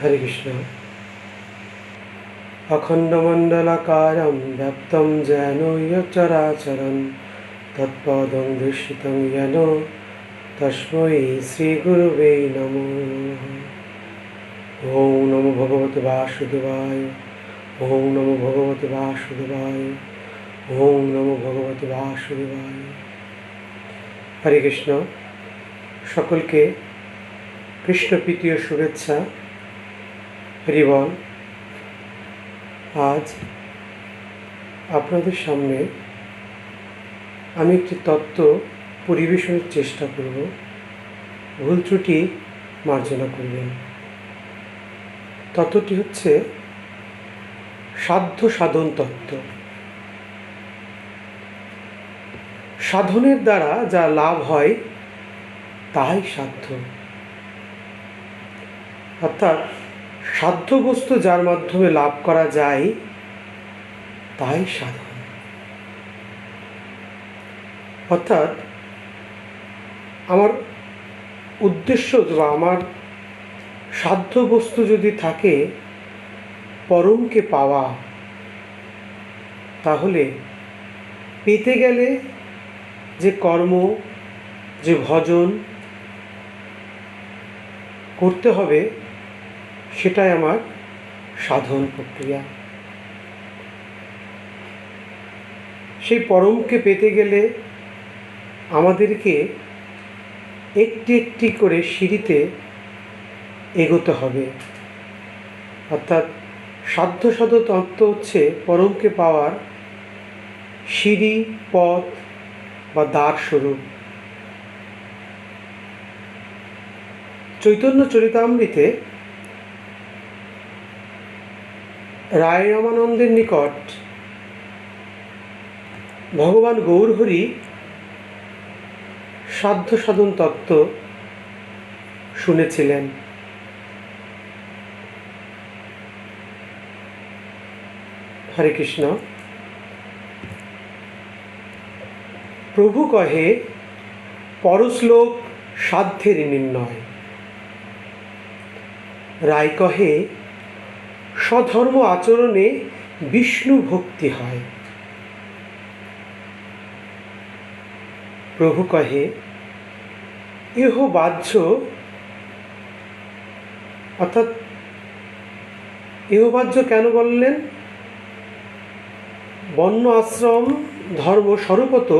হরে কৃষ্ণ। অখণ্ডমণ্ডলাকারং ব্যাপ্তং যেন চরাচরং তৎপদং দর্শিতং যেন তস্मै শ্রীগুরুবে নমঃ। ওম নমো ভগবতে বাসুদেবায়। ওম নমো ভগবতে বাসুদেবায়। ওম নমো ভগবতে বাসুদেবায়। হরে কৃষ্ণ। সকলকে কৃষ্ণ প্রীতীয় শুভেচ্ছা। হরি বল। আজ আপনাদের সামনে আমি একটি তত্ত্ব পরিবেশনের চেষ্টা করব। ভুল ত্রুটি মার্জনা করবেন। তত্ত্বটি হচ্ছে সাধ্য সাধন তত্ত্ব। সাধনের দ্বারা যা লাভ হয় তাই সাধ্য, অর্থাৎ সাধ্য বস্তু যার মাধ্যমে লাভ করা যায় তাই সাধন। অর্থাৎ আমার উদ্দেশ্য বা আমার সাধ্য বস্তু যদি থাকে পরমকে পাওয়া, তাহলে পেতে গেলে যে কর্ম, যে ভজন করতে হবে সেটাই আমার সাধন প্রক্রিয়া। সেই পরমকে পেতে গেলে আমাদেরকে একটি একটি করে সিঁড়িতে এগোতে হবে। অর্থাৎ সাধ্য সাধ তত্ত্ব হচ্ছে পরমকে পাওয়ার সিঁড়ি, পথ বা দ্বার স্বরূপ। চৈতন্য চরিতামৃতে রায় রামানন্দের নিকট ভগবান গৌরহরি সাধ্য সাধন তত্ত্ব শুনেছিলেন। হরে কৃষ্ণ। প্রভু কহে পরশ্লোক সাধ্যের নির্ণয়। রায় কহে স্বধর্ম আচরণে বিষ্ণু ভক্তি হয়। প্রভু কহে ইহ বাহ্য, অর্থাৎ ইহবাহ্য কেন বললেন? বর্ণ আশ্রম ধর্ম স্বরূপত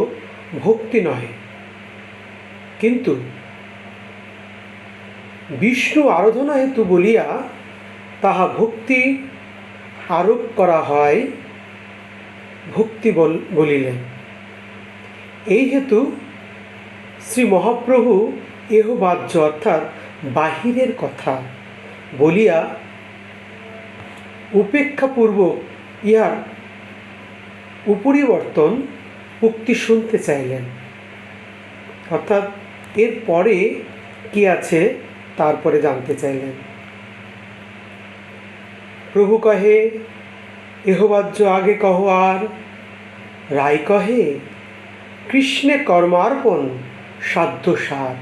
ভক্তি নয়, কিন্তু বিষ্ণু আরাধনা হেতু বলিয়া তাহা ভক্তি আরোপ করা হয়, ভক্তি বলিলেন। এই হেতু শ্রী মহাপ্রভু এহ বাহ্য অর্থাৎ বাহিরের কথা বলিয়া উপেক্ষাপূর্বক ইহার উপরিবর্তন উক্তি শুনতে চাইলেন। অর্থাৎ এর পরে কি আছে তারপরে জানতে চাইলেন। প্রভু কহে এহবাহ্য আগে কহ আর। রায় কহে কৃষ্ণে কর্মার্পণ সাধ্য সার।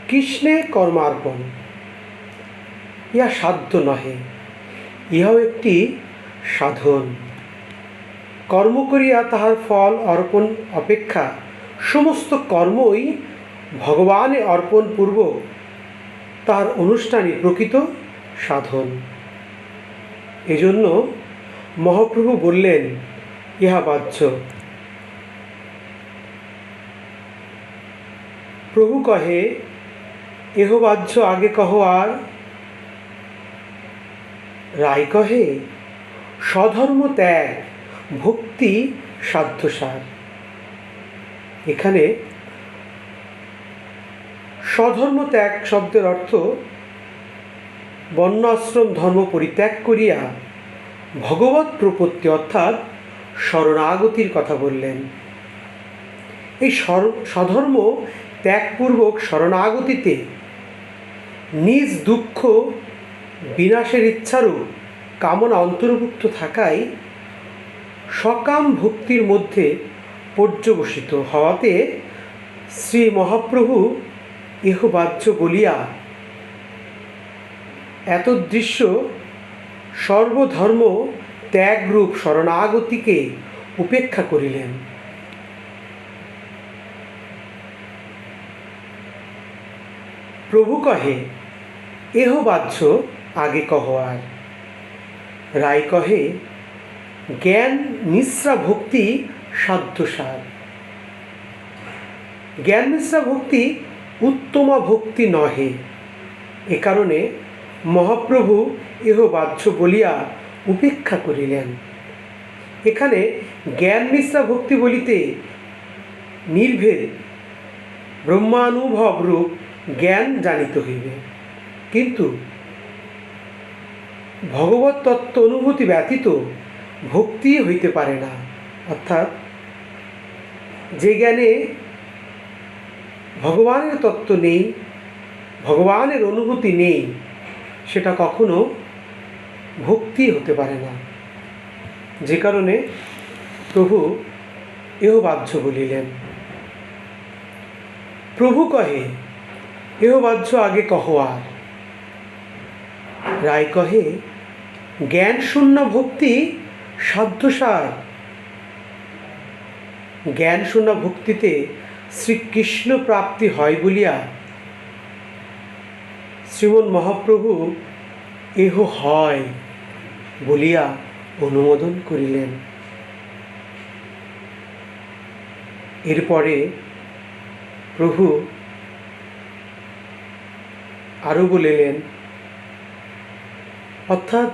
কৃষ্ণে কর্মার্পণ ইহা সাধ্য নহে, ইহাও একটি সাধন। কর্ম করিয়া তাহার ফল অর্পণ অপেক্ষা সমস্ত কর্মই ভগবানে অর্পণ পূর্বক তাহার অনুষ্ঠানই প্রকৃত সাধন। এজন্য মহাপ্রভু বললেন ইহা বাহ্য। প্রভু কহে এহ বাহ্য আগে কহ আর। রায় কহে স্বধর্ম ত্যাগ ভক্তি সাধ্যসার। এখানে স্বধর্ম ত্যাগ শব্দের অর্থ বর্ণাশ্রম ধর্ম পরিত্যাগ করিয়া ভগবৎ প্রপত্তি অর্থাৎ শরণাগতির কথা বললেন। এই স্বধর্ম ত্যাগপূর্বক শরণাগতিতে নিজ দুঃখ বিনাশের ইচ্ছারও কামনা অন্তর্ভুক্ত থাকায় সকাম ভক্তির মধ্যে পর্যবসিত হওয়াতে শ্রী মহাপ্রভু ইহ বাহ্য বলিয়া এতদৃশ্য সর্বধর্ম ত্যাগরূপ শরণাগতিকে উপেক্ষা করিলেন। প্রভু কহে এহ বাহ্য আগে কহ আর। রায় কহে জ্ঞান মিশ্রা ভক্তি সাধ্যসার। জ্ঞান মিশ্রা ভক্তি উত্তমা ভক্তি নহে, এ কারণে মহাপ্রভু এহ বাহ্য বলিয়া উপেক্ষা করিলেন। এখানে জ্ঞান মিশ্রা ভক্তি বলিতে নির্ভেদ ব্রহ্মানুভব রূপ জ্ঞান জানিতে হইবে, কিন্তু ভগবত তত্ত্ব অনুভূতি ব্যতীত ভক্তি হইতে পারে না। অর্থাৎ যে জ্ঞানে ভগবানের তত্ত্ব নেই, ভগবানের অনুভূতি নেই, সেটা কখনো ভক্তি হতে পারে না। যে কারণে প্রভু এহ বাহ্য বলিলেন। প্রভু কহে এহ বাহ্য আগে কহ আর। রায় কহে জ্ঞান শূন্য ভক্তি সাধ্যসার। জ্ঞান শূন্য ভক্তিতে শ্রীকৃষ্ণ প্রাপ্তি হয় বলিয়া শ্রীমন মহাপ্রভু এহ হয় বলিয়া অনুমোদন করিলেন। এরপরে প্রভু আরও বলিলেন, অর্থাৎ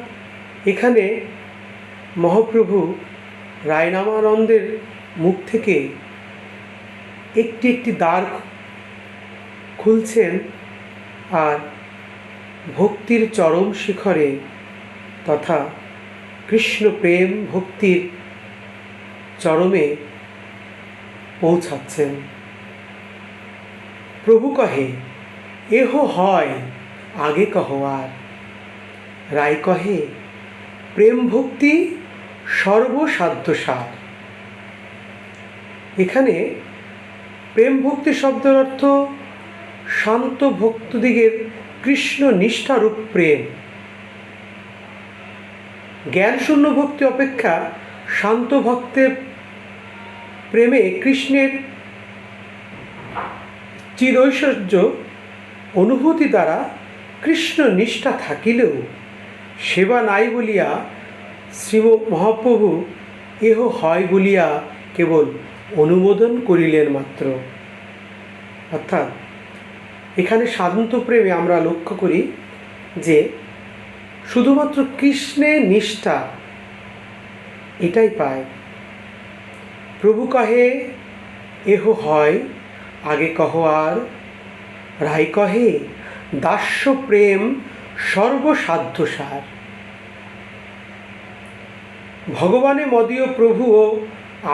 এখানে মহাপ্রভু রায়নামানন্দের মুখ থেকে একটি একটি দ্বার খুলছেন আর ভক্তির চরম শিখরে তথা কৃষ্ণ প্রেম ভক্তির চরমে পৌঁছাচ্ছেন। প্রভু কহে এহ হয় আগে কহ আর। রায় কহে প্রেম ভক্তি সর্বসাধ্যসার। এখানে প্রেম ভক্তি শব্দের অর্থ শান্ত ভক্তদিগের কৃষ্ণ নিষ্ঠারূপ প্রেম। জ্ঞানশূন্য ভক্তি অপেক্ষা শান্ত ভক্তের প্রেমে কৃষ্ণের চিরৈশ্বর্য অনুভূতি দ্বারা কৃষ্ণ নিষ্ঠা থাকিলেও সেবা নাই বলিয়া শ্রী মহাপ্রভু এহ হয় বলিয়া কেবল অনুমোদন করিলেন মাত্র। অর্থাৎ এখানে শান্ত প্রেমে আমরা লক্ষ্য করি যে শুধুমাত্র কৃষ্ণের নিষ্ঠা এটাই পায়। প্রভু কহে এহ হয় আগে কহ আর। রায় কহে দাস্য প্রেম সর্বসাধ্যসার। ভগবানে মদীয় প্রভু ও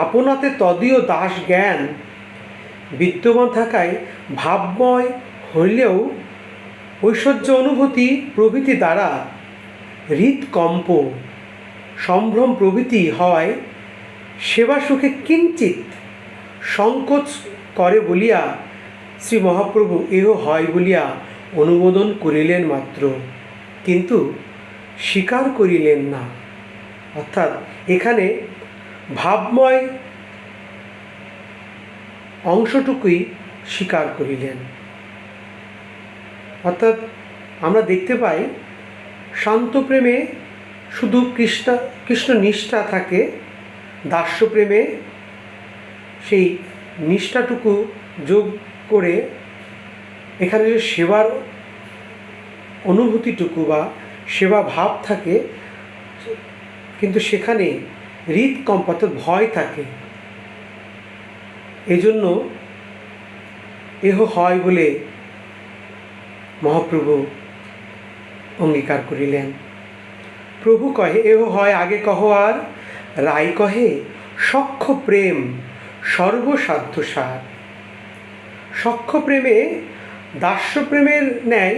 আপনাতে তদীয় দাস জ্ঞান বিদ্যমান থাকায় ভাবময় হইলেও ঐশ্বর্য অনুভূতি প্রভৃতি দ্বারা হৃৎকম্প সম্ভ্রম প্রভৃতি হয় সেবা সুখে কিঞ্চিত সংকোচ করে বলিয়া শ্রী মহাপ্রভু এহ হয় বলিয়া অনুমোদন করিলেন মাত্র, কিন্তু স্বীকার করিলেন না। অর্থাৎ এখানে ভাবময় অংশটুকুই স্বীকার করিলেন। অর্থাৎ আমরা দেখতে পাই শান্ত প্রেমে শুধু কৃষ্ণ নিষ্ঠা থাকে, দাস্য প্রেমে সেই নিষ্ঠাটুকু যোগ করে এখানে যে সেবার অনুভূতিটুকু বা সেবা ভাব থাকে, কিন্তু সেখানে হৃদকম্প অর্থাৎ ভয় থাকে। এজন্য এহ হয় বলে মহাপ্রভু অঙ্গীকার করিলেন। প্রভু কহে এহ হয় আগে কহ আর। রায় কহে সখ্য প্রেম সর্বসাধ্যসার। সখ্য প্রেমে দাস্য প্রেমের ন্যায়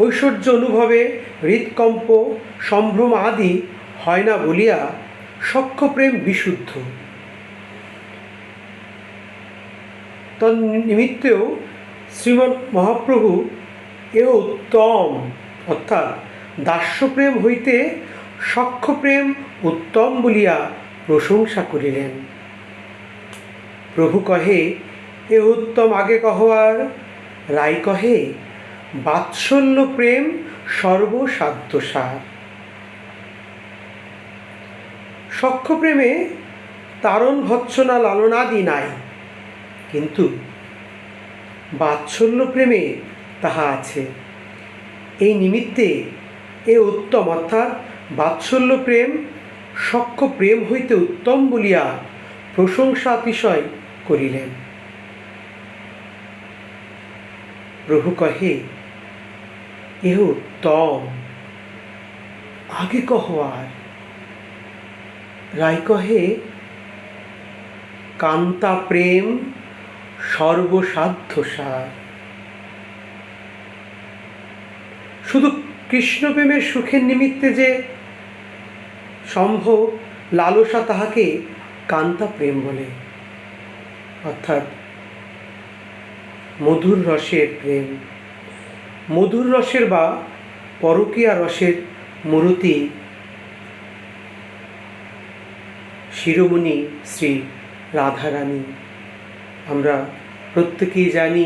ঐশ্বর্য অনুভবে হৃৎকম্প সম্ভ্রম আদি হয় না বলিয়া সখ্য প্রেম বিশুদ্ধ। তন্নিমিত্তেও শ্রীমৎ মহাপ্রভু এ উত্তম অর্থাৎ দাস্যপ্রেম হইতে সখ্যপ্রেম উত্তম বলিয়া প্রশংসা করিলেন। প্রভু কহে, এ উত্তম আগে কহবার। রায় কহে, বাৎসল্য প্রেম সর্বসাধ্য সার। সখ্যপ্রেমে তারণ ভৎসনা লালনাদি নাই, কিন্তু বাৎসল্য প্রেমে তাহা আছে। এই নিমিত্তে এ উত্তম অর্থাৎ বাৎসল্য প্রেম সখ্য প্রেম হইতে উত্তম বলিয়া প্রশংসা অতিশয় করিলেন। প্রভু কহে, এ উত্তম আগে কহবার। রায় কহে, কান্তা প্রেম সর্বসাধ্য সার। শুধু কৃষ্ণপ্রেমের সুখের নিমিত্তে যে সম্ভব লালসা, তাহাকে কান্তা প্রেম বলে, অর্থাৎ মধুর রসের প্রেম। মধুর রসের বা পরকীয়া রসের মূরতি শিরোমণি শ্রী রাধারানী। আমরা প্রত্যেকেই জানি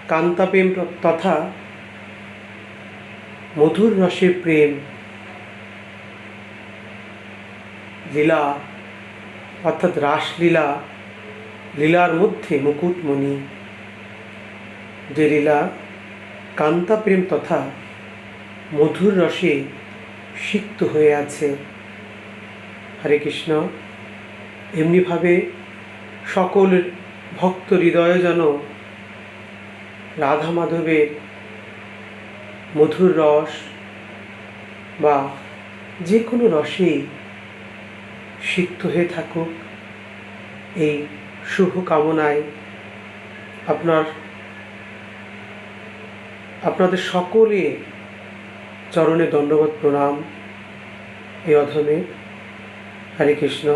কান্তাপ্রেম তথা মধুর রসের প্রেম লীলা অর্থাৎ রাসলীলা, লীলার মধ্যে মুকুটমণি। যে লীলা কান্তাপ্রেম তথা মধুর রসে সিক্ত হয়ে আছে। হরে কৃষ্ণ। এমনিভাবে সকল ভক্ত হৃদয়ে যেন রাধা মাধবের মধুর রস বা যে কোনো রসেই সিক্ত হয়ে থাকুক, এই শুভ কামনায় আপনাদের সকলে চরণে দণ্ডবত প্রণাম। এই অধমে। হরে কৃষ্ণ।